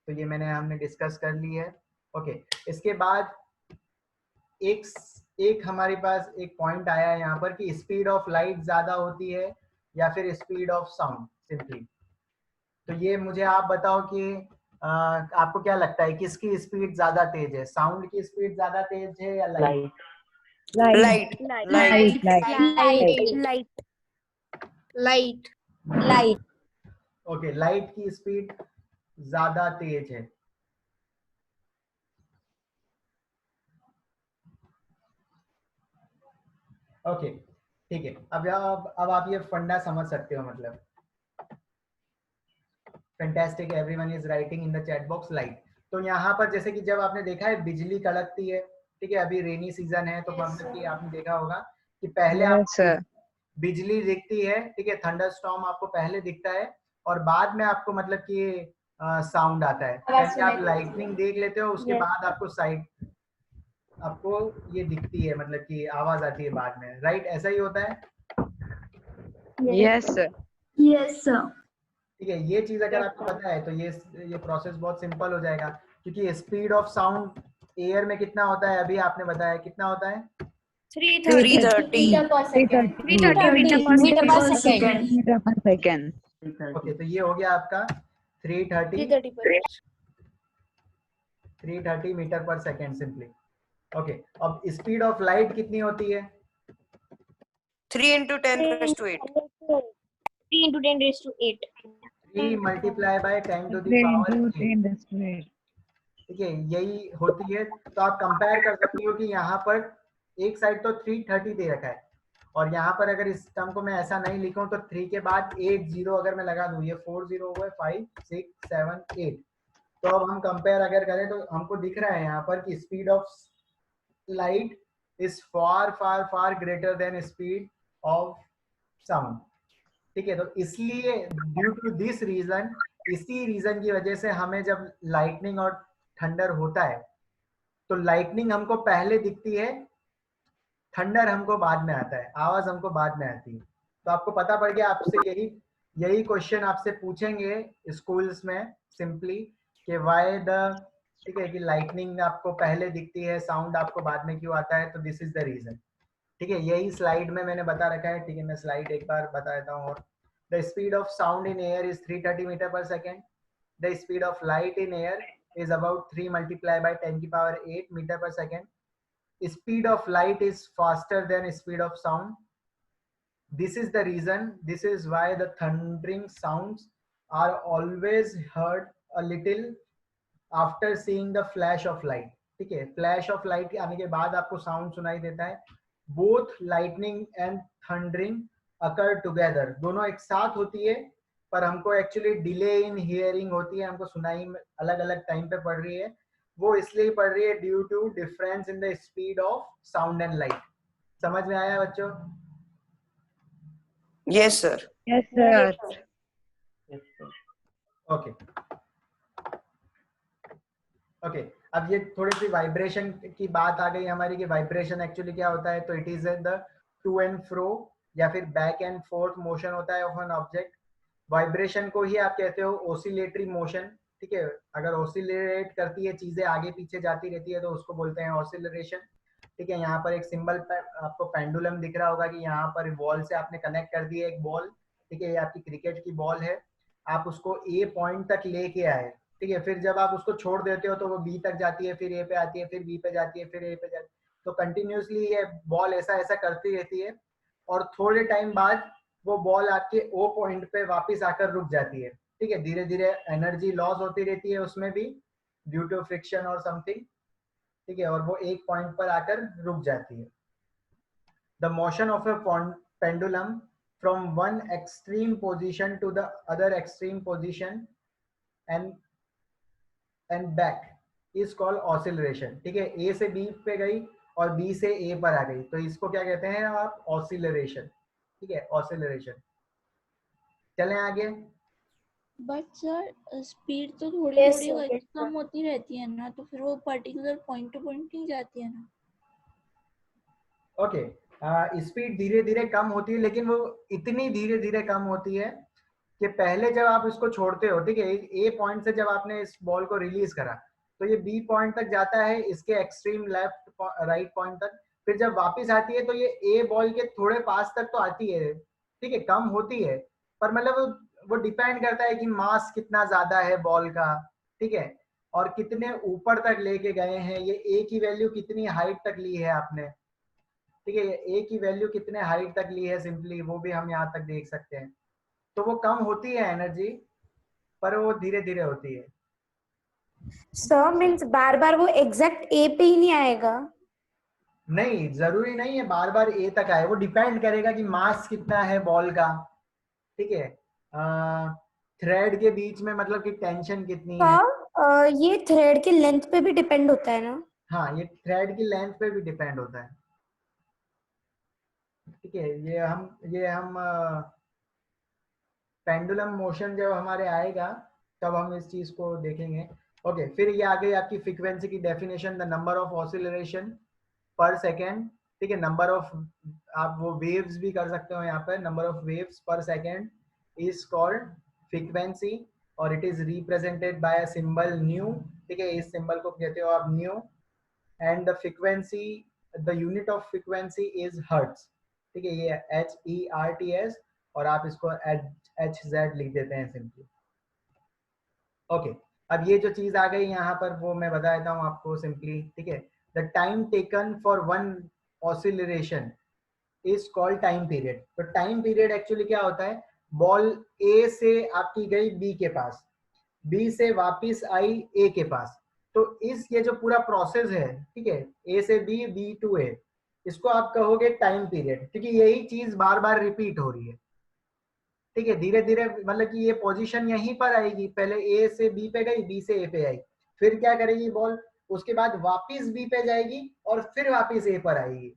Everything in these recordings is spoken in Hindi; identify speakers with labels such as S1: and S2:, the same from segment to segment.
S1: तो ये हमने डिस्कस कर ली है। ओके, इसके बाद एक हमारे पास एक पॉइंट आया है यहाँ पर कि स्पीड ऑफ लाइट ज्यादा होती है या फिर स्पीड ऑफ साउंड सिंपली। तो ये मुझे आप बताओ कि आपको क्या लगता है किसकी स्पीड ज्यादा तेज है? साउंड की स्पीड ज्यादा तेज है या light?
S2: Light
S3: light
S2: light
S3: light
S1: okay, light की स्पीड ज्यादा तेज है। ओके ठीक है, अब आप ये फंडा समझ सकते हो, मतलब fantastic, everyone is writing in the chat box light. तो यहाँ पर जैसे कि जब आपने देखा है बिजली कड़कती है, ठीक है, अभी रेनी सीजन है, तो मतलब कि आपने देखा होगा कि पहले आपको बिजली दिखती है, ठीक है, थंडर स्टॉर्म आपको पहले दिखता है और बाद में आपको मतलब कि साउंड आता है। पहले आप लाइटनिंग देख लेते हो, उसके बाद आपको ये दिखती है, मतलब कि आवाज आती है बाद में, राइट? ऐसा ही होता है।
S4: Yes sir.
S1: ठीक है, ये चीज अगर आपको पता है तो ये प्रोसेस बहुत सिंपल हो जाएगा, क्योंकि स्पीड ऑफ साउंड एयर में कितना होता है, अभी आपने बताया कितना होता है?
S4: 330
S3: मीटर पर सेकंड।
S4: मीटर पर सेकंड।
S1: ओके, तो ये हो गया आपका 330 मीटर पर सेकंड सिंपली। ओके, अब स्पीड ऑफ लाइट कितनी होती है?
S2: 3 into 10 raised to 8.
S3: 3 into 10 raised to 8।
S1: 3 multiply by 10 to the power 8। ठीक है, यही होती है। तो आप कंपेयर कर सकते हो कि यहाँ पर एक साइड तो 330 दे रखा है और यहाँ पर अगर इस टर्म को मैं ऐसा नहीं लिखूं तो 3 के बाद 8 0 अगर मैं लगा दूं, ये 4 0 हुआ, 5 6 7 8। तो अब हम कंपेयर अगर करें तो हमको दिख रहा है यहाँ पर कि speed of light is far far far greater than speed of sound. ठीक है, तो इसलिए ड्यू टू दिस रीजन, इसी रीजन की वजह से हमें जब लाइटनिंग और थंडर होता है तो लाइटनिंग हमको पहले दिखती है, थंडर हमको बाद में आता है, आवाज हमको बाद में आती है। तो आपको पता पड़ गया, आपसे यही क्वेश्चन आपसे पूछेंगे स्कूल्स में सिंपली कि व्हाई द, ठीक है, कि लाइटनिंग आपको पहले दिखती है, साउंड आपको बाद में क्यों आता है, तो दिस इज द रीजन। ठीक है, यही स्लाइड में मैंने बता रखा है। ठीक है, मैं स्लाइड एक बार बता देता हूँ। और the speed of sound in air is 330 metre per second. The speed of light in air is about 3 multiplied by 10 की power 8 meter per second. Speed of light is faster than speed of sound. This is the reason, this is why the thundering sounds are always heard a little after seeing the flash of light. ठीक है, फ्लैश ऑफ लाइट आने के बाद आपको साउंड सुनाई देता है। Both lightning and thundering occur together, दोनों एक साथ होती है, पर हमको एक्चुअली डिले इन हियरिंग होती है, हमको सुनाई अलग अलग टाइम पे पड़ रही है। वो इसलिए पड़ रही है due to difference in the speed of sound and light. समझ में आया बच्चों?
S2: Yes, sir.
S4: Yes sir.
S1: Okay okay, अब ये थोड़ी सी वाइब्रेशन की बात आ गई हमारी कि वाइब्रेशन एक्चुअली क्या होता है। तो it is the two and fro या फिर बैक एंड फोर्थ मोशन होता है ऑफ एन ऑब्जेक्ट। वाइब्रेशन को ही आप कहते हो ओसिलेटरी मोशन। ठीक है, अगर ओसिलेट करती है चीजें, आगे पीछे जाती रहती है, तो उसको बोलते हैं ऑसिलरेशन। ठीक है, यहाँ पर एक सिंबल आपको पेंडुलम दिख रहा होगा कि यहाँ पर वॉल से आपने कनेक्ट कर दिया एक बॉल। ठीक है, ये आपकी क्रिकेट की बॉल है, आप उसको ए पॉइंट तक लेके आए। ठीक है, फिर जब आप उसको छोड़ देते हो तो वो बी तक जाती है, फिर ए पे आती है, फिर बी पे जाती है, फिर ए पे जाती है। तो कंटिन्यूसली ये बॉल ऐसा ऐसा करती रहती है और थोड़े टाइम बाद वो बॉल आपके ओ पॉइंट पे वापस आकर रुक जाती है। ठीक है, धीरे धीरे एनर्जी लॉस होती रहती है उसमें भी ड्यू टू फ्रिक्शन और समथिंग। ठीक है, और वो एक पॉइंट पर आकर रुक जाती है। The motion of a pendulum from one extreme position to the other extreme position and back is called oscillation. ठीक है, ए से बी पे गई और बी से ए पर आ गई, तो इसको क्या कहते हैं आप? ऑसिलरेशन। ठीक है, ऑसिलरेशन। चलें आगे।
S5: बट सर स्पीड तो थोड़ी थोड़ी कम होती रहती है ना, तो फिर वो पर्टिकुलर पॉइंट टू पॉइंट नहीं जाती है ना?
S1: ओके, स्पीड धीरे धीरे कम होती है, लेकिन वो इतनी धीरे धीरे कम होती है कि पहले जब आप इसको छोड़ते हो, ठीक है, ए पॉइंट से जब आपने इस बॉल को रिलीज करा तो ये बी पॉइंट तक जाता है, इसके एक्सट्रीम लेफ्ट राइट पॉइंट तक, फिर जब वापस आती है तो ये ए बॉल के थोड़े पास तक तो आती है, ठीक है, कम होती है, पर मतलब वो डिपेंड करता है कि मास कितना ज्यादा है बॉल का, ठीक है, और कितने ऊपर तक लेके गए हैं, ये ए की वैल्यू कितनी हाइट तक ली है आपने, ठीक है, ए की वैल्यू कितने हाइट तक ली है सिंपली, वो भी हम यहाँ तक देख सकते हैं। तो वो कम होती है एनर्जी, पर वो धीरे धीरे होती है।
S3: सर मीन्स बार बार वो एग्जैक्ट ए पे ही नहीं आएगा?
S1: नहीं, जरूरी नहीं है बार बार ए तक आए, वो डिपेंड करेगा कि मास कितना है बॉल का, ठीक है, थ्रेड के बीच में मतलब कि टेंशन कितनी है।
S3: ये थ्रेड के लेंथ पे भी डिपेंड होता है ना?
S1: हाँ, ये थ्रेड की लेंथ पे भी डिपेंड होता है, ठीक है, ये हम पेंडुलम मोशन जब हमारे आएगा तब हम इस चीज को देखेंगे। ओके, फिर ये आ गई आपकी फ्रीक्वेंसी की definition, the number of oscillation पर सेकेंड, ठीक है, नंबर ऑफ, आप वो वेव्स भी कर सकते हो यहाँ पर, नंबर ऑफ वेव्स पर सेकेंड इज कॉल्ड फ्रीक्वेंसी, और it is represented by a symbol new, ठीक है, इस सिंबल को कहते हो आप new, and the frequency, the unit of frequency is hertz, ठीक है, ये HERTS, और आप इसको HZ लिख देते हैं सिंपली। ओके, अब ये जो चीज आ गई यहाँ पर वो मैं बता देता हूँ आपको सिंपली, ठीक है, the time taken for one oscillation is called time period. तो टाइम पीरियड एक्चुअली क्या होता है, बॉल ए से आपकी गई बी के पास, बी से वापिस आई ए के पास, तो इस ये जो पूरा प्रोसेस है, ठीक है, ए से बी, बी टू ए, इसको आप कहोगे टाइम पीरियड, क्योंकि यही चीज बार बार रिपीट हो रही है, ठीक है, धीरे धीरे मतलब कि ये पोजीशन यहीं पर आएगी, पहले ए से बी पे गई, बी से ए पे आई, फिर क्या करेगी बॉल, उसके बाद वापिस बी पे जाएगी और फिर वापिस ए पर आएगी।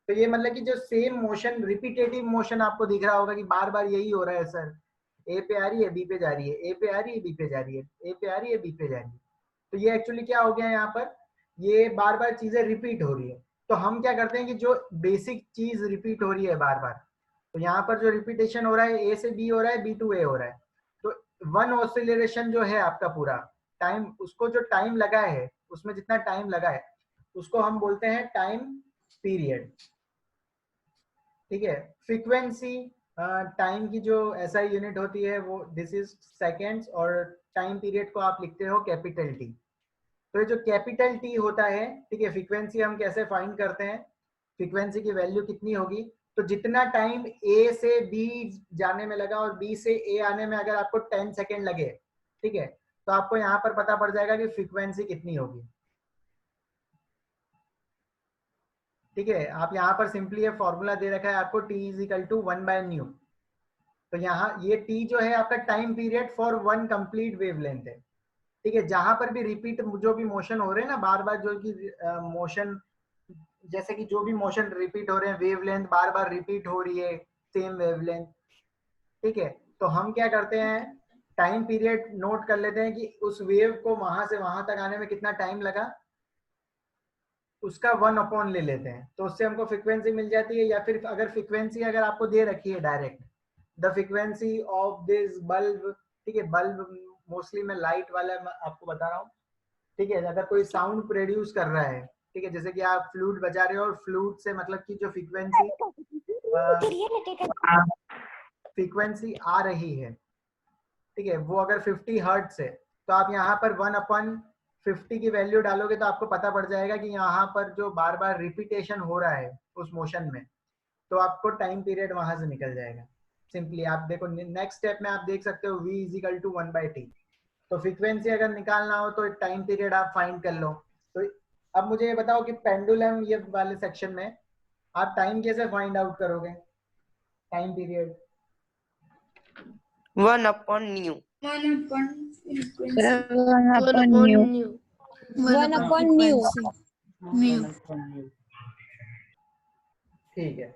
S1: तो ये मतलब कि जो सेम मोशन, रिपीटेटिव मोशन आपको दिख रहा होगा कि बार बार यही हो रहा है सर, ए पे आ रही है, बी पे जा रही है, ए पे आ रही है, बी पे जा रही है, ए पे आ रही है, बी पे जा रही है। तो ये एक्चुअली क्या हो गया यहाँ पर, ये बार बार चीजें रिपीट हो रही है। तो हम क्या करते हैं कि जो बेसिक चीज रिपीट हो रही है बार बार, तो यहाँ पर जो रिपीटेशन हो रहा है, ए से बी हो रहा है, बी टू ए हो रहा है, तो वन ऑसिलेशन जो है आपका पूरा टाइम, उसको जो टाइम लगा है, उसमें जितना टाइम लगा है उसको हम बोलते हैं टाइम पीरियड, ठीक है। फ्रीक्वेंसी टाइम की जो ऐसा यूनिट होती है वो दिस इज सेकेंड्स, और टाइम पीरियड को आप लिखते हो कैपिटल टी। तो ये जो कैपिटल टी होता है, ठीक है, फ्रीक्वेंसी हम कैसे फाइंड करते हैं, फ्रीक्वेंसी की वैल्यू कितनी होगी, तो जितना टाइम ए से बी जाने में लगा और बी से ए आने में अगर आपको 10 सेकेंड लगे, ठीक है, तो आपको यहाँ पर पता पड़ जाएगा कि फ्रीक्वेंसी कितनी होगी, ठीक है। आप यहाँ पर सिंपली ये फॉर्मूला दे रखा है आपको, T इज इक्वल टू 1/ν। तो यहाँ ये T जो है आपका time period for one complete wavelength है, ठीक है। जहां पर भी रिपीट जो भी मोशन हो रहे हैं ना, बार बार जो कि मोशन, जैसे कि जो भी मोशन रिपीट हो रहे हैं, वेवलेंथ बार बार रिपीट हो रही है, सेम वेवलेंथ, ठीक है, तो हम क्या करते हैं, टाइम पीरियड नोट कर लेते हैं कि उस वेव को वहां से वहां तक आने में कितना टाइम लगा, उसका 1/, ले लेते हैं, तो उससे हमको फ्रीक्वेंसी मिल जाती है। या फिर अगर फ्रीक्वेंसी अगर आपको दे रखी है direct, the frequency of this bulb, ठीक है, बल्ब मोस्टली मैं लाइट वाला आपको बता रहा हूँ, ठीक है, अगर कोई साउंड प्रोड्यूस कर रहा है, ठीक है, जैसे कि आप फ्लूट बजा रहे हो और फ्लूट से मतलब कि जो फ्रीक्वेंसी आ रही है, ठीक है, वो अगर 50 हर्ट्ज है, तो आप यहाँ पर 1/50 की वैल्यू डालोगे तो आपको पता पड़ जाएगा कि यहाँ पर जो बार बार रिपीटेशन हो रहा है उस मोशन में, तो आपको टाइम पीरियड वहां से निकल जाएगा। सिंपली आप देखो नेक्स्ट स्टेप में आप देख सकते हो v is equal to 1/t। तो फ्रीक्वेंसी अगर निकालना हो तो टाइम पीरियड आप फाइंड कर लो। तो अब मुझे ये बताओ कि पेंडुलम ये वाले सेक्शन में आप टाइम कैसे फाइंड आउट करोगे, टाइम पीरियड?
S2: 1/ν।
S3: 1/ν।
S1: ठीक है,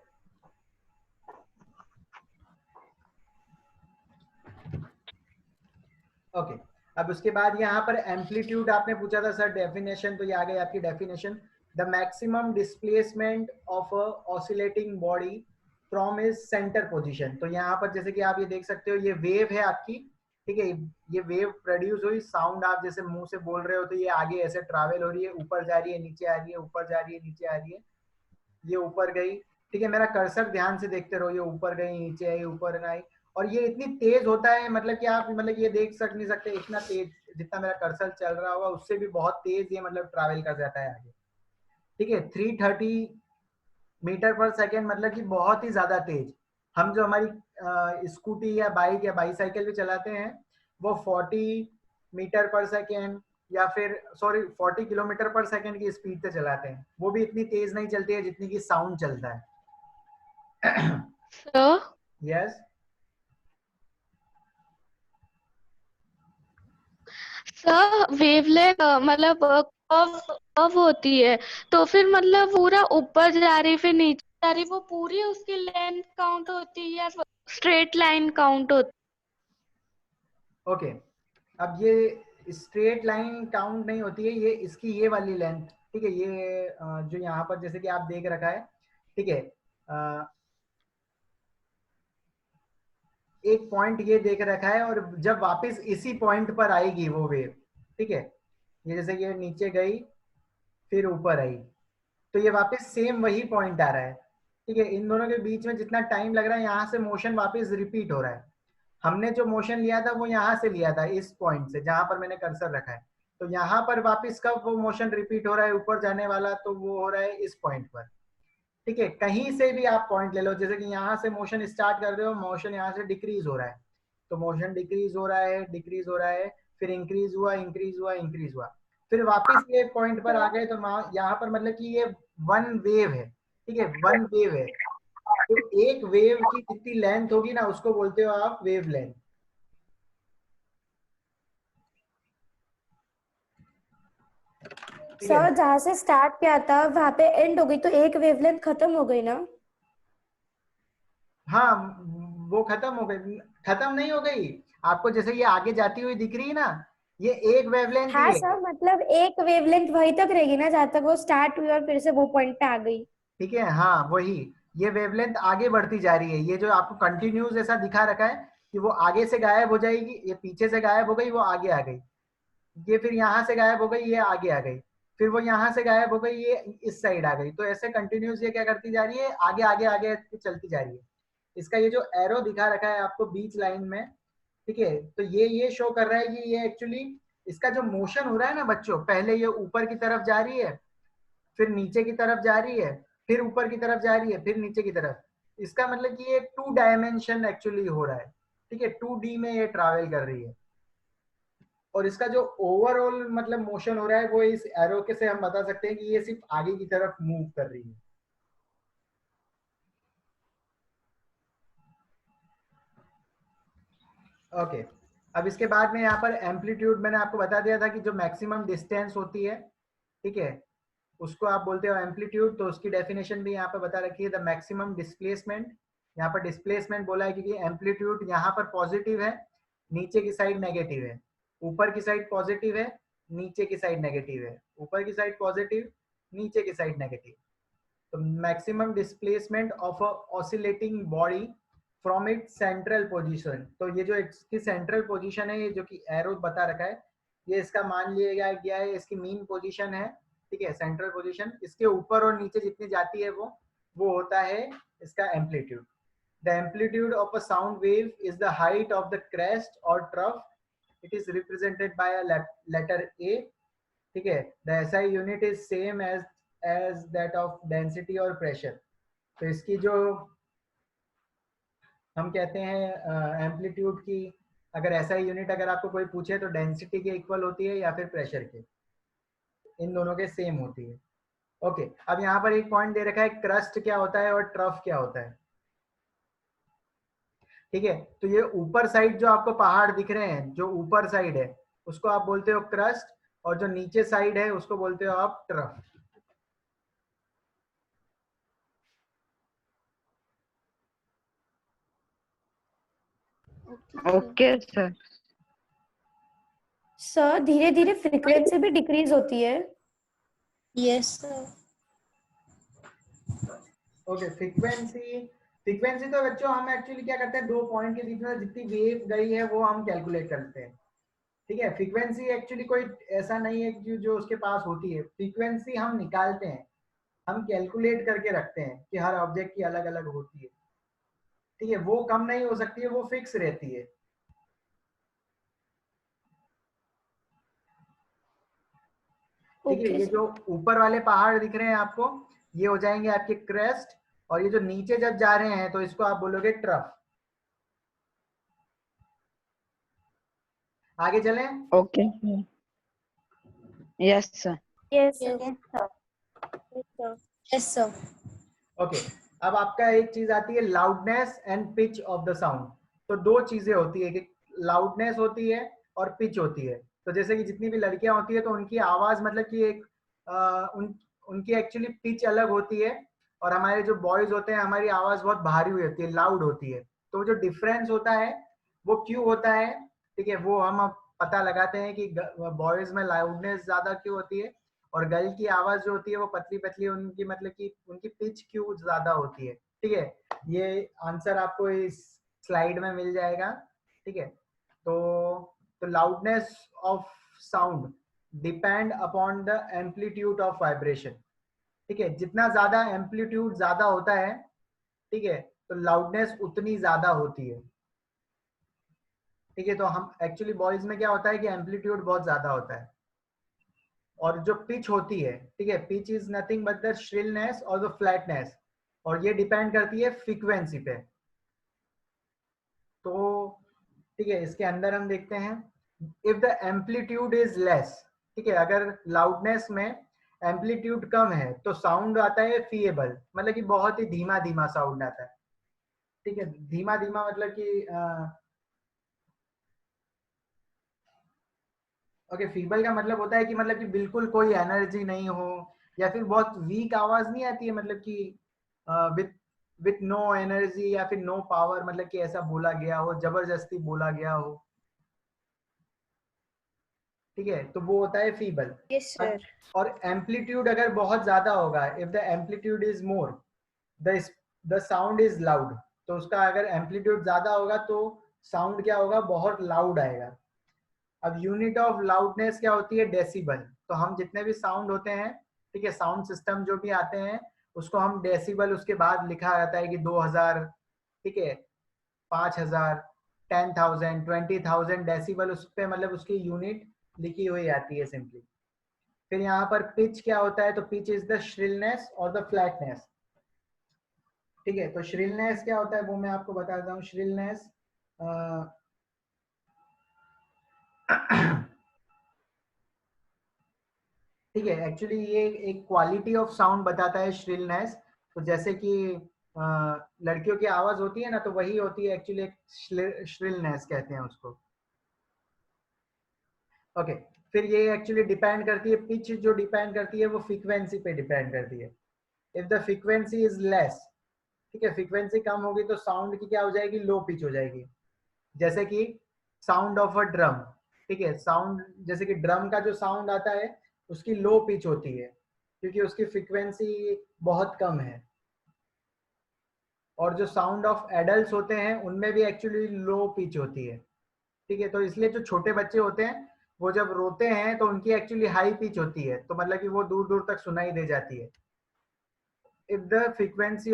S1: ओके। अब उसके बाद यहाँ पर एम्पलीट्यूड आपने पूछा था सर डेफिनेशन, तो ये आ गई आपकी definition, the maximum displacement of a oscillating body from is centre position. तो यहाँ पर जैसे कि आप ये देख सकते हो, ये वेव है आपकी, ठीक है, ये वेव प्रोड्यूस हुई, साउंड आप जैसे मुंह से बोल रहे हो तो ये आगे ऐसे ट्रैवल हो रही है, ऊपर जा रही है, नीचे आ रही है, ऊपर जा रही है, नीचे आ रही है, ये ऊपर गई, ठीक है, मेरा कर्सर ध्यान से देखते रहो, ये ऊपर गई, नीचे आई, ऊपर आई, और ये इतनी तेज होता है, मतलब कि आप मतलब ये देख नहीं सकते, इतना तेज, जितना मेरा कर्सर चल रहा होगा उससे भी बहुत तेज ये मतलब ट्रैवल कर जाता है आगे, ठीक है। 330 मीटर पर सेकेंड, मतलब कि बहुत ही ज्यादा तेज। हम जो हमारी स्कूटी या बाइक या बाईसाइकिल भी चलाते हैं वो 40 मीटर पर सेकेंड या फिर 40 किलोमीटर पर सेकेंड की स्पीड से चलाते हैं, वो भी इतनी तेज नहीं चलती है जितनी की साउंड चलता है।
S6: सर
S1: यस
S6: सर वेवलेंथ मतलब कर्व होती है, तो फिर मतलब पूरा ऊपर जा रही फिर नीचे जा रही, वो पूरी उसकी लेंथ काउंट होती है या स्ट्रेट लाइन काउंट होती
S1: ओके। अब ये स्ट्रेट लाइन काउंट नहीं होती है, ये इसकी ये वाली लेंथ, ठीक है, ये जो यहाँ पर जैसे कि आप देख रखा है, ठीक है, एक पॉइंट ये देख रखा है, और जब वापस इसी पॉइंट पर आएगी वो वेव, ठीक है, ये जैसे ये नीचे गई फिर ऊपर आई, तो ये वापस सेम वही पॉइंट आ रहा है, ठीक है, इन दोनों के बीच में जितना टाइम लग रहा है यहाँ से मोशन वापस रिपीट हो रहा है। हमने जो मोशन लिया था वो यहाँ से लिया था, इस पॉइंट से जहां पर मैंने कर्सर रखा है, तो यहाँ पर वापस कब वो मोशन रिपीट हो रहा है ऊपर जाने वाला, तो वो हो रहा है इस पॉइंट पर, ठीक है। कहीं से भी आप पॉइंट ले लो, जैसे कि यहाँ से मोशन स्टार्ट कर रहे हो, मोशन यहाँ से डिक्रीज हो रहा है, तो मोशन डिक्रीज हो रहा है, डिक्रीज हो रहा है, फिर इंक्रीज हुआ, इंक्रीज हुआ, इंक्रीज हुआ, फिर वापस ये पॉइंट पर आ गए, तो यहाँ पर मतलब कि ये वन वेव है, ठीक है, वन वेव है, तो एक वेव की कितनी लेंथ होगी ना, उसको बोलते हो आप वेव लेंथ।
S3: सर जहाँ से स्टार्ट किया था वहां पे एंड हो गई, तो एक वेवलेंथ खत्म हो गई ना?
S1: हाँ वो खत्म हो गई, खत्म नहीं हो गई, आपको जैसे ये आगे जाती हुई दिख रही है ना, ये एक वेवलेंथ ही
S3: हाँ
S1: है,
S3: सर, मतलब एक वेवलेंथ वहीं तक रहेगी ना जहाँ तक वो स्टार्ट हुई और फिर से वो पॉइंट पे आ गई।
S1: ठीक है, हाँ वही, ये वेवलेंथ आगे बढ़ती जा रही है, ये जो आपको कंटिन्यूस ऐसा दिखा रखा है कि वो आगे से गायब हो जाएगी, ये पीछे से गायब हो गई, वो आगे आ गई, ये फिर यहाँ से गायब हो गई, ये आगे आ गई, फिर वो यहाँ से गायब हो गई, ये इस साइड आ गई, तो ऐसे कंटिन्यूस ये क्या करती जा रही है, आगे आगे आगे चलती जा रही है। इसका ये जो एरो दिखा रखा है आपको बीच लाइन में, ठीक है, तो ये शो कर रहा है कि ये एक्चुअली इसका जो मोशन हो रहा है ना बच्चों, पहले ये ऊपर की तरफ जा रही है, फिर नीचे की तरफ जा रही है, फिर ऊपर की तरफ जा रही है, फिर नीचे की तरफ, इसका मतलब कि ये 2 डायमेंशन एक्चुअली हो रहा है, ठीक है, 2D में ये ट्रैवल कर रही है, और इसका जो ओवरऑल मतलब मोशन हो रहा है वो इस एरो के से हम बता सकते हैं कि ये सिर्फ आगे की तरफ मूव कर रही है। ओके, अब इसके बाद में यहाँ पर एम्पलीट्यूड मैंने आपको बता दिया था कि जो मैक्सिमम डिस्टेंस होती है, ठीक है, उसको आप बोलते हो एम्पलीट्यूड, तो उसकी डेफिनेशन भी यहाँ पर बता रखी है, द मैक्सिमम डिस्प्लेसमेंट, यहाँ पर डिस्प्लेसमेंट बोला है क्योंकि एम्पलीट्यूड यहाँ पर पॉजिटिव है, नीचे की साइड नेगेटिव है, ऊपर की साइड पॉजिटिव है, नीचे की साइड नेगेटिव है, ऊपर की साइड पॉजिटिव, नीचे की साइड नेगेटिव, तो maximum displacement of a oscillating body from it central position, तो ये जो इसकी सेंट्रल पोजीशन है, ये जो कि एरो बता रखा है, ये इसका मान लिया गया है, इसकी मीन पोजीशन है, ठीक है, सेंट्रल पोजीशन, इसके ऊपर और नीचे जितनी जाती है वो होता है इसका amplitude. The amplitude of a sound wave is the height of the crest और trough, it is represented by a letter A, ठीक है, the SI unit is same as that of density और प्रेशर, तो इसकी जो हम कहते हैं एम्पलीट्यूड की, अगर ऐसा यूनिट अगर आपको कोई पूछे तो डेंसिटी के इक्वल होती है या फिर प्रेशर के, इन दोनों के सेम होती है। ओके, अब यहाँ पर एक पॉइंट दे रखा है, क्रस्ट क्या होता है और ट्रफ क्या होता है, ठीक है, तो ये ऊपर साइड जो आपको पहाड़ दिख रहे हैं, जो ऊपर साइड है उसको आप बोलते हो क्रस्ट, और जो नीचे साइड है उसको बोलते हो आप ट्रफ।
S4: Okay sir.
S3: सर धीरे धीरे फ्रीक्वेंसी भी डिक्रीज होती है।
S5: Yes sir.
S1: Okay, frequency frequency तो बच्चों हम एक्चुअली क्या करते हैं, 2 पॉइंट के बीच में जितनी वेव गई है वो हम कैलकुलेट करते हैं। ठीक है, फ्रीक्वेंसी एक्चुअली कोई ऐसा नहीं है कि जो उसके पास होती है, फ्रीक्वेंसी हम निकालते हैं, हम कैलकुलेट करके रखते हैं कि हर ऑब्जेक्ट की अलग अलग होती है। ठीक है, वो कम नहीं हो सकती है, वो फिक्स रहती है। ठीक है, ये जो ऊपर वाले पहाड़ दिख रहे हैं आपको, ये हो जाएंगे आपके क्रेस्ट, और ये जो नीचे जब जा रहे हैं तो इसको आप बोलोगे ट्रफ। आगे चलें।
S4: Okay. Yes, sir.
S3: Yes,
S5: Yes.
S3: sir.
S5: Yes, sir.
S1: Okay, अब आपका एक चीज आती है loudness and pitch of the sound. तो दो चीजें होती है, कि लाउडनेस होती है और पिच होती है। तो जैसे कि जितनी भी लड़कियां होती है तो उनकी आवाज मतलब कि एक उनकी एक्चुअली पिच अलग होती है, और हमारे जो बॉयज होते हैं हमारी आवाज बहुत भारी हुई होती है, लाउड होती है। तो जो डिफरेंस होता है वो क्यों होता है, ठीक है, वो हम अब पता लगाते हैं कि बॉयज में लाउडनेस ज्यादा क्यों होती है, और गर्ल की आवाज जो होती है वो पतली पतली, उनकी मतलब कि उनकी पिच क्यों ज्यादा होती है। ठीक है, ये आंसर आपको इस स्लाइड में मिल जाएगा। ठीक है, तो loudness of sound depend upon the amplitude of vibration. ठीक है, जितना ज्यादा एम्पलीट्यूड ज्यादा होता है, ठीक है, तो लाउडनेस उतनी ज्यादा होती है। ठीक है, तो हम एक्चुअली बॉयज में क्या होता है कि एम्पलीट्यूड बहुत ज्यादा होता है, और जो पिच होती है, ठीक है, pitch is nothing but the shrillness और द फ्लैटनेस, और ये डिपेंड करती है फ्रीक्वेंसी पे। तो ठीक है, इसके अंदर हम देखते हैं, if the amplitude is less, ठीक है, अगर लाउडनेस में एम्पलीट्यूड कम है तो साउंड आता है फीएबल, मतलब कि बहुत ही धीमा धीमा साउंड आता है। ठीक है, धीमा धीमा मतलब कि ओके, फीबल का मतलब होता है कि मतलब कि बिल्कुल कोई एनर्जी नहीं हो, या फिर बहुत वीक आवाज नहीं आती है, मतलब कि विथ विथ नो एनर्जी या फिर नो पावर, मतलब कि ऐसा बोला गया हो, जबरदस्ती बोला गया हो। ठीक है, तो वो होता है फीबल।
S2: Yes, sir.
S1: और एम्पलीट्यूड अगर बहुत ज्यादा होगा, if the amplitude is more, the sound is loud, तो उसका अगर एम्पलीट्यूड ज्यादा होगा तो साउंड क्या होगा, बहुत लाउड आएगा। अब यूनिट ऑफ लाउडनेस क्या होती है, डेसिबल। तो हम जितने भी साउंड होते हैं, ठीक है, साउंड सिस्टम जो भी आते हैं उसको हम डेसिबल, उसके बाद लिखा जाता है कि 2000, ठीक है, 5000, 10,000, 20,000 डेसिबल, उस पे मतलब उसकी यूनिट लिखी हुई आती है सिंपली। फिर यहाँ पर पिच क्या होता है, तो पिच इज द श्रिलनेस और द फ्लैटनेस। ठीक है, तो श्रिलनेस क्या होता है वो मैं आपको बताता हूँ। श्रिलनेस ठीक है, एक्चुअली ये एक क्वालिटी ऑफ साउंड बताता है श्रिलनेस। तो जैसे कि लड़कियों की आवाज होती है ना, तो वही होती है एक्चुअली एक श्रिलनेस कहते हैं उसको। ओके, फिर ये एक्चुअली डिपेंड करती है, पिच जो डिपेंड करती है वो फ्रीक्वेंसी पे डिपेंड करती है। If the frequency is less, ठीक है, फ्रीक्वेंसी कम होगी तो साउंड की क्या हो जाएगी, लो पिच हो जाएगी। जैसे कि साउंड ऑफ अ ड्रम, ठीक है, साउंड जैसे कि ड्रम का जो साउंड आता है उसकी लो पिच होती है, क्योंकि उसकी फ्रीक्वेंसी बहुत कम है। और जो साउंड ऑफ एडल्ट होते हैं उनमें भी एक्चुअली लो पिच होती है। ठीक है, तो इसलिए जो छोटे बच्चे होते हैं वो जब रोते हैं तो उनकी एक्चुअली हाई पिच होती है, तो मतलब कि वो दूर दूर तक सुनाई दे जाती है। If the frequency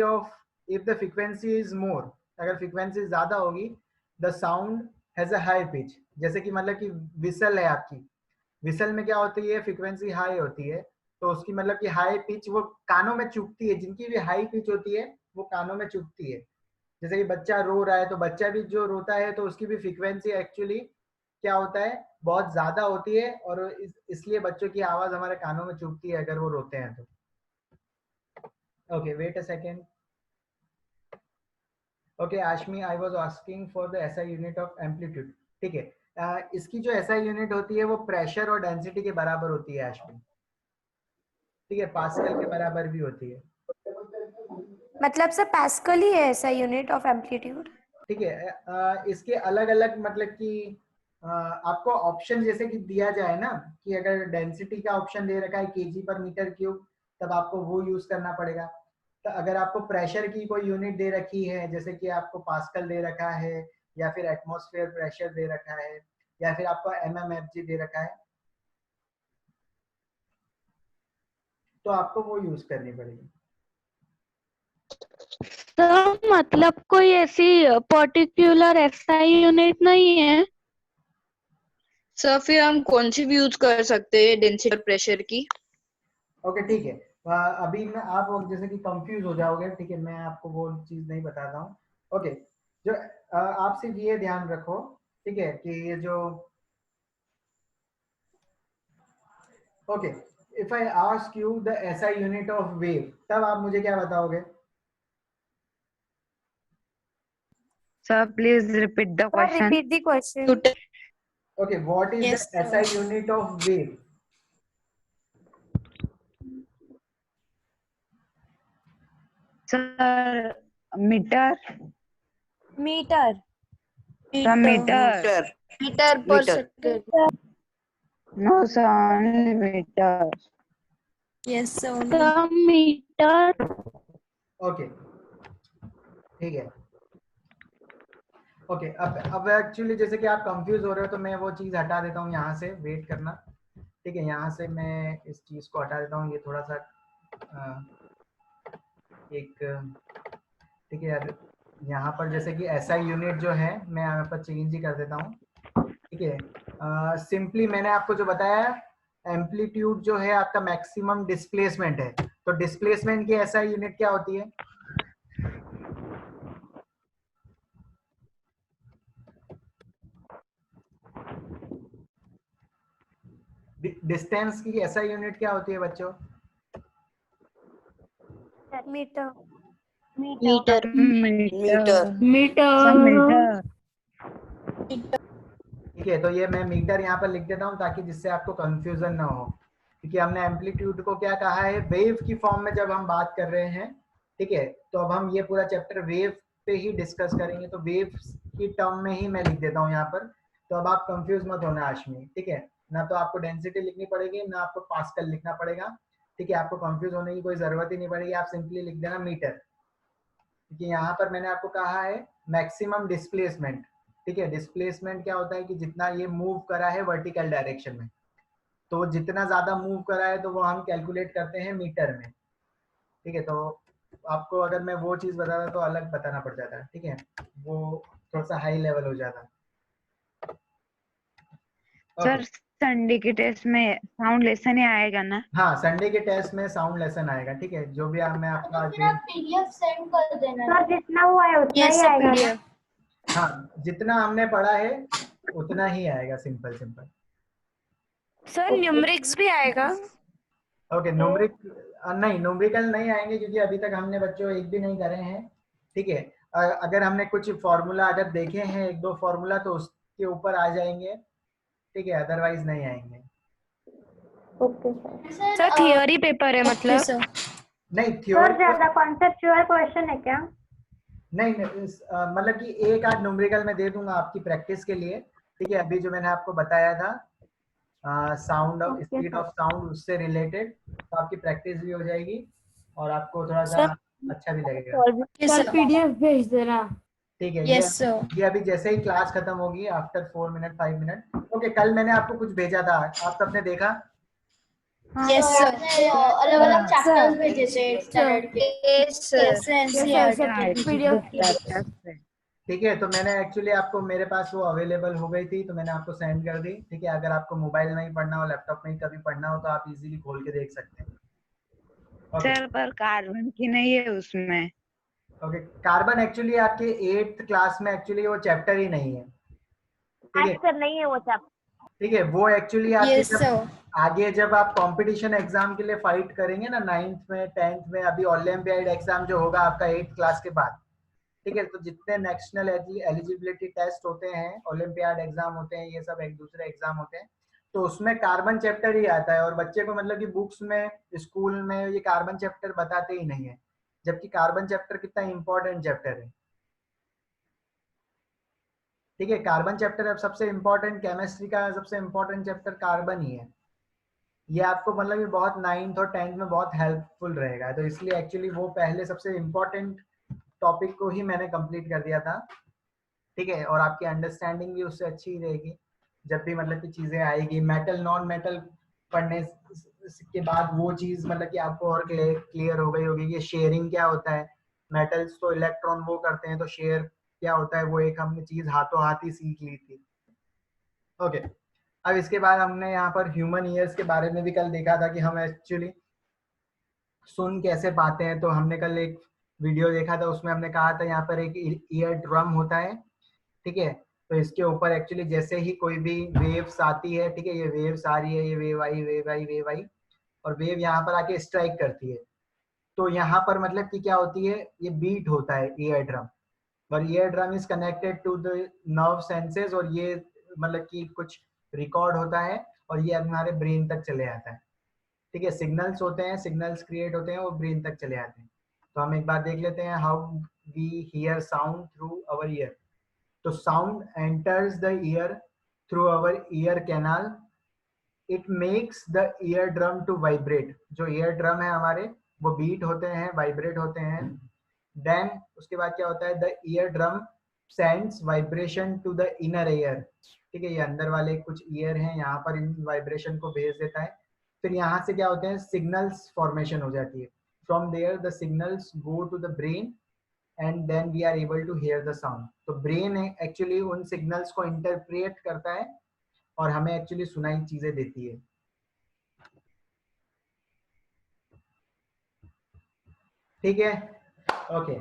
S1: is more, अगर फ्रीक्वेंसी ज्यादा होगी, the sound has a high pitch. जैसे कि मतलब कि विसल है आपकी, विसल में क्या होती है, फ्रीक्वेंसी हाई होती है, तो उसकी मतलब कि हाई पिच वो कानों में चुभती है, जिनकी भी हाई पिच होती है वो कानों में चुभती है। जैसे कि बच्चा रो रहा है तो बच्चा भी जो रोता है तो उसकी भी फ्रीक्वेंसी एक्चुअली क्या होता है, बहुत ज्यादा होती है, और इसलिए बच्चों की आवाज हमारे कानों में चुभती है अगर वो रोते हैं तो। Okay, wait a second. Okay Ashmi, I was asking for the SI unit of amplitude. ठीक है, इसकी जो एसआई यूनिट होती है वो प्रेशर और डेंसिटी के बराबर होती है आशमी। ठीक है, पास्कल के बराबर भी होती है।
S3: मतलब सर पास्कल ही है ऐसा यूनिट ऑफ एम्पलीट्यूड?
S1: ठीक है, इसके अलग अलग मतलब कि आपको ऑप्शन जैसे कि दिया जाए ना, कि अगर डेंसिटी का ऑप्शन दे रखा है केजी पर मीटर क्यूब, तब आपको वो यूज करना पड़ेगा। तो अगर आपको प्रेशर की कोई यूनिट दे रखी है, जैसे कि आपको पास्कल दे रखा है, या फिर एटमॉस्फेयर प्रेशर दे रखा है, या फिर आपको mmFg दे रखा है, तो आपको वो यूज करनी पड़ेगी।
S6: सर मतलब कोई ऐसी पर्टिकुलर एसआई यूनिट नहीं है?
S4: सर फिर हम कौन सी भी यूज कर सकते हैं डेंसिटी और प्रेशर की?
S1: ओके ठीक है। अभी मैं आप जैसे कि कंफ्यूज हो जाओगे, ठीक है, मैं आपको वो चीज नहीं बताता हूँ। ओके, जो आप सिर्फ ये ध्यान रखो, ठीक है, कि ये जो okay, if I ask you the SI unit of wave, तब आप मुझे क्या बताओगे?
S4: Sir please repeat the
S3: Sir,
S4: question.
S3: repeat the question.
S1: Okay, what is
S5: Yes,
S1: the SI unit of wave?
S4: Sir metre.
S3: Meter.
S4: Sir metre.
S2: Metre
S5: metre per
S2: metre
S5: second.
S4: No sir only metre.
S5: Yes sir.
S6: Sir metre.
S1: Okay ठीक है। ओके, अब एक्चुअली जैसे कि आप कंफ्यूज हो रहे हो, तो मैं वो चीज़ हटा देता हूँ यहाँ से, वेट करना, ठीक है, यहाँ से मैं इस चीज़ को हटा देता हूँ, ये थोड़ा सा एक, ठीक है, यहाँ पर जैसे कि एसआई यूनिट जो है मैं यहाँ पर चेंज ही कर देता हूँ, ठीक है। सिंपली मैंने आपको जो बताया, एम्पलीट्यूड जो है आपका मैक्सिमम डिस्प्लेसमेंट है, तो डिस्प्लेसमेंट की एसआई यूनिट क्या होती है? डिस्टेंस की एसआई यूनिट क्या होती है बच्चों?
S3: Meter.
S5: मीटर।
S2: Metre
S4: metre.
S1: ठीक है, तो ये मैं मीटर यहाँ पर लिख देता हूँ ताकि जिससे आपको कंफ्यूजन ना हो, क्योंकि हमने एम्पलीट्यूड को क्या कहा है, वेव की फॉर्म में जब हम बात कर रहे हैं, ठीक है, तो अब हम ये पूरा चैप्टर वेव पे ही डिस्कस करेंगे, तो वेव की टर्म में ही मैं लिख देता हूँ यहाँ पर, तो अब आप कंफ्यूज मत होना आशमी, ठीक है, ना तो आपको डेंसिटी लिखनी पड़ेगी, ना आपको पास्कल लिखना पड़ेगा, ठीक है, आपको कंफ्यूज होने की कोई जरूरत ही नहीं पड़ेगी, आप सिंपली लिख देना मीटर, क्योंकि यहाँ पर मैंने आपको कहा है मैक्सिमम डिस्प्लेसमेंट, ठीक है, डिस्प्लेसमेंट क्या होता है कि जितना ये मूव करा है वर्टिकल डायरेक्शन में, तो जितना ज्यादा मूव करा है तो वो हम कैलकुलेट करते हैं मीटर में, ठीक है, तो आपको अगर मैं वो चीज बताता तो अलग बताना पड़ जाता, ठीक है, वो थोड़ा सा हाई लेवल हो जाता।
S4: सर संडे के टेस्ट में साउंड लेसन ही आएगा ना?
S1: हाँ, संडे के टेस्ट में साउंड लेसन आएगा, ठीक है, जो भी मैं आपका
S5: पीडीएफ सेंड कर देना।
S3: Sir, जितना हुआ है उतना ही आएगा ना?
S1: हाँ, जितना हमने पढ़ा है उतना ही आएगा, सिंपल सिंपल।
S2: सर न्यूमेरिक्स भी आएगा?
S1: ओके, न्यूमेरिक नहीं, न्यूमेरिकल नहीं आएंगे क्योंकि अभी तक हमने बच्चों एक भी नहीं करे हैं, ठीक है, अगर हमने कुछ फॉर्मूला अगर देखे हैं, एक दो फॉर्मूला, तो उसके ऊपर आ जाएंगे, ठीक है, अदरवाइज नहीं आएंगे।
S3: Okay sir.
S2: Sir theory paper है मतलब?
S1: नहीं,
S3: सर
S1: थ्योरी
S3: ज्यादा कॉन्सेप्चुअल क्वेश्चन है क्या?
S1: नहीं, मतलब कि एक आध न्यूमेरिकल में दे दूंगा आपकी प्रैक्टिस के लिए, ठीक है, अभी जो मैंने आपको बताया था sound of, speed of sound, उससे रिलेटेड, तो आपकी प्रैक्टिस भी हो जाएगी और आपको थोड़ा सा अच्छा भी लगेगा।
S3: सर पीडीएफ भेज देना।
S1: ठीक है,
S5: यस सर।
S1: ये अभी जैसे ही क्लास खत्म होगी, आफ्टर 4 मिनट 5 मिनट। ओके, कल मैंने आपको कुछ भेजा था, आप सबने देखा?
S5: Yes sir. अलग अलग चैप्टर्स भेजे थे स्टैंडर्ड के।
S2: Yes sir.
S5: NCERT
S3: PDF.
S1: ठीक है, तो मैंने एक्चुअली आपको, मेरे पास वो अवेलेबल हो गई थी तो मैंने आपको सेंड कर दी, ठीक है, अगर आपको मोबाइल में ही पढ़ना हो, लैपटॉप में ही कभी पढ़ना हो, तो आप इजीली खोल के देख सकते हैं। ओके,
S4: सर पर कार्बन की नहीं है उसमें।
S1: ओके, कार्बन एक्चुअली आपके 8th क्लास में एक्चुअली वो चैप्टर ही नहीं है, ठीक है,
S3: सर नहीं है वो चैप्टर।
S1: ठीक है, वो एक्चुअली आपके
S5: यस सर।
S1: आगे जब आप कंपटीशन एग्जाम के लिए फाइट करेंगे ना, 9th में 10th में, अभी ओलंपियाड एग्जाम जो होगा आपका 8th क्लास के बाद, ठीक है, तो जितने नेशनल एलिजिबिलिटी टेस्ट होते हैं, ओलंपियाड एग्जाम होते हैं, ये सब एक दूसरे एग्जाम होते हैं, तो उसमें कार्बन चैप्टर ही आता है, और बच्चे को मतलब कि बुक्स में, स्कूल में ये कार्बन चैप्टर बताते ही नहीं है, जबकि कार्बन चैप्टर कितना इंपॉर्टेंट चैप्टर है, ठीक है, कार्बन चैप्टर अब सबसे इंपॉर्टेंट, केमिस्ट्री का सबसे इंपॉर्टेंट चैप्टर कार्बन ही है, ये आपको मतलब ये बहुत 9th और 10th में बहुत हेल्पफुल रहेगा, तो इसलिए एक्चुअली वो पहले सबसे इम्पोर्टेंट टॉपिक को ही मैंने कंप्लीट कर दिया था, ठीक है। और आपकी अंडरस्टैंडिंग भी उससे अच्छी रहेगी जब भी मतलब की चीजें आएगी। मेटल नॉन मेटल पढ़ने के बाद वो चीज मतलब कि आपको और क्लियर हो गई होगी कि शेयरिंग क्या होता है। मेटल्स तो इलेक्ट्रॉन वो करते हैं, तो शेयर क्या होता है वो एक हमने चीज हाथों हाथ ही सीख ली थी। ओके, अब इसके बाद हमने यहाँ पर ह्यूमन ईयर्स के बारे में भी कल देखा था कि हम एक्चुअली सुन कैसे पाते हैं। तो हमने कल एक वीडियो देखा था, उसमें हमने कहा था यहाँ पर एक ईयर ड्रम होता है, ठीक है। तो इसके ऊपर एक्चुअली जैसे ही कोई भी वेव्स आती है, ठीक है, ये वेव्स आ रही है, ये वेव आई वेव आई वेव आई, और वेव यहाँ पर आके स्ट्राइक करती है। तो यहाँ पर मतलब कि क्या होती है, ये बीट होता है ईयर ड्रम, और eardrum is connected to the nerve senses, और ये मतलब कि कुछ रिकॉर्ड होता है और ये हमारे ब्रेन तक चले जाता है, ठीक है। सिग्नल्स होते हैं, सिग्नल्स क्रिएट होते हैं, वो ब्रेन तक चले जाते हैं। तो हम एक बार देख लेते हैं how we hear sound through our ear. तो sound enters the ear through our ear canal, it makes the eardrum to vibrate. जो ईयर ड्रम है हमारे वो बीट होते हैं, वाइब्रेट होते हैं। देन उसके बाद क्या होता है, the eardrum sends vibration to the inner ear, ठीक है। ये अंदर वाले कुछ ईयर हैं, यहाँ पर इन वाइब्रेशन को भेज देता है। फिर यहाँ से क्या होते हैं, सिग्नल्स फॉर्मेशन हो जाती है। From there the signals go to the brain and then we are able to hear the sound. तो ब्रेन एक्चुअली उन सिग्नल्स को इंटरप्रेट करता है और हमें एक्चुअली सुनाई चीजें देती है, ठीक है। ओके,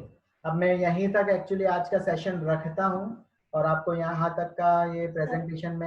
S1: अब मैं यहीं तक एक्चुअली आज का सेशन रखता हूँ, और आपको यहाँ तक का ये प्रेजेंटेशन में